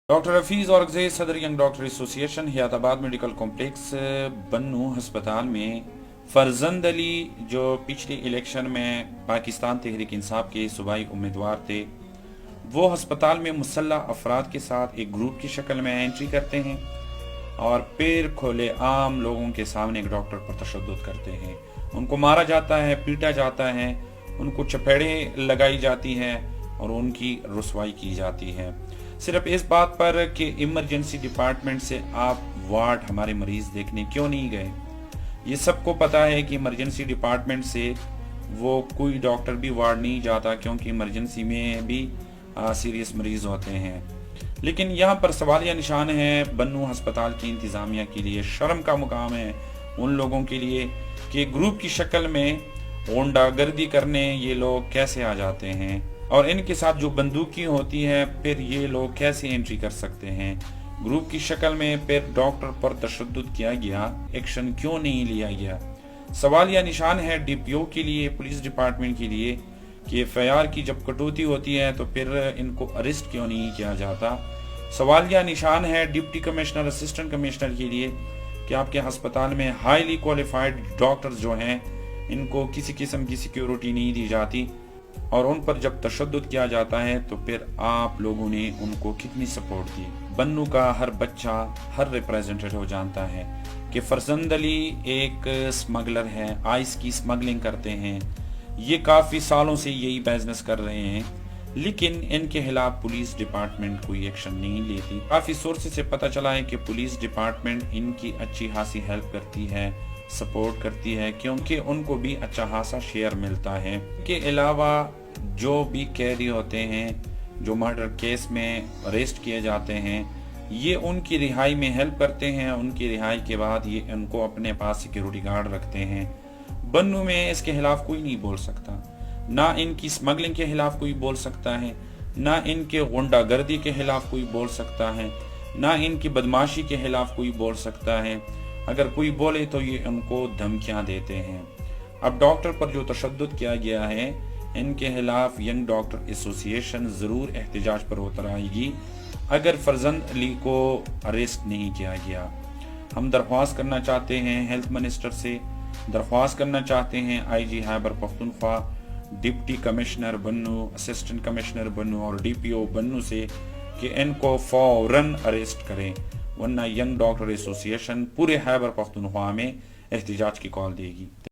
Doctor Hafeez اورگزئی صدر young doctor ایسوسی ایشن حیات آباد میڈیکل کمپلیکس بنو ہسپتال میں فرزند علی جو پچھلی الیکشن میں پاکستان تحریک انصاف کے صوبائی امیدوار تھے، وہ ہسپتال میں مسلح افراد کے ساتھ ایک گروپ کی شکل میں انٹری کرتے ہیں اور پھر کھلے عام لوگوں کے سامنے ایک ڈاکٹر پر تشدد کرتے ہیں. ان کو مارا جاتا ہے، پیٹا جاتا ہے، ان کو چپیڑیں لگائی جاتی ہیں اور ان کی رسوائی کی جاتی ہے، صرف اس بات پر کہ ایمرجنسی ڈپارٹمنٹ سے آپ وارڈ ہمارے مریض دیکھنے کیوں نہیں گئے. یہ سب کو پتا ہے کہ ایمرجنسی ڈپارٹمنٹ سے وہ کوئی ڈاکٹر بھی وارڈ نہیں جاتا، کیونکہ ایمرجنسی میں بھی سیریس مریض ہوتے ہیں. لیکن یہاں پر سوالیہ نشان ہے بنو ہسپتال کی انتظامیہ کے لیے، شرم کا مقام ہے ان لوگوں کے لیے کہ گروپ کی شکل میں غنڈہ گردی کرنے یہ لوگ کیسے آ جاتے ہیں، اور ان کے ساتھ جو بندوقی ہوتی ہے پھر یہ لوگ کیسے انٹری کر سکتے ہیں. گروپ کی شکل میں پھر ڈاکٹر پر تشدد کیا گیا، ایکشن کیوں نہیں لیا گیا. سوالیہ نشان ہے ڈی پی او کے لیے، پولیس ڈپارٹمنٹ کے لیے کہ ایف آئی آر کی جب کٹوتی ہوتی ہے تو پھر ان کو اریسٹ کیوں نہیں کیا جاتا. سوالیہ نشان ہے ڈپٹی کمشنر، اسسٹنٹ کمشنر کے لیے کہ آپ کے ہسپتال میں ہائیلی کوالیفائڈ ڈاکٹرز جو ہیں ان کو کسی قسم کی سیکیورٹی نہیں دی جاتی، اور ان پر جب تشدد کیا جاتا ہے تو پھر آپ لوگوں نے ان کو کتنی سپورٹ دی. بنو کا ہر بچہ، ہر ریپریزنٹیٹیو جانتا ہے کہ فرزند علی ایک سمگلر ہے، آئس کی سمگلنگ کرتے ہیں. یہ کافی سالوں سے یہی بزنس کر رہے ہیں، لیکن ان کے خلاف پولیس ڈپارٹمنٹ کوئی ایکشن نہیں لیتی. کافی سورسز سے پتہ چلا ہے کہ پولیس ڈپارٹمنٹ ان کی اچھی خاصی ہیلپ کرتی ہے، سپورٹ کرتی ہے، کیونکہ ان کو بھی اچھا خاصا شیئر ملتا ہے. کے علاوہ جو بھی قیدی ہوتے ہیں جو مرڈر کیس میں اریسٹ کیے جاتے ہیں، یہ ان کی رہائی میں ہیلپ کرتے ہیں. ان کی رہائی کے بعد یہ ان کو اپنے پاس سیکیورٹی گارڈ رکھتے ہیں. بنو میں اس کے خلاف کوئی نہیں بول سکتا، نہ ان کی سمگلنگ کے خلاف کوئی بول سکتا ہے، نہ ان کے غنڈہ گردی کے خلاف کوئی بول سکتا ہے، نہ ان کی بدماشی کے خلاف کوئی بول سکتا ہے. اگر کوئی بولے تو یہ ان کو دھمکیاں دیتے ہیں. اب ڈاکٹر پر جو تشدد کیا گیا ہے ان کے خلاف ینگ ڈاکٹر ایسوسی ایشن ضرور احتجاج پر اتر آئے گی اگر فرزند علی کو اریسٹ نہیں کیا گیا. ہم درخواست کرنا چاہتے ہیں ہیلتھ منسٹر سے، درخواست کرنا چاہتے ہیں آئی جی خیبر پختونخوا، ڈپٹی کمشنر بنو، اسسٹنٹ کمشنر بنو اور ڈی پی او بنو سے کہ ان کو فوراً اریسٹ کریں، ورنہ ینگ ڈاکٹر ایسوسی ایشن پورے خیبر پختونخوا میں احتجاج کی کال دے گی.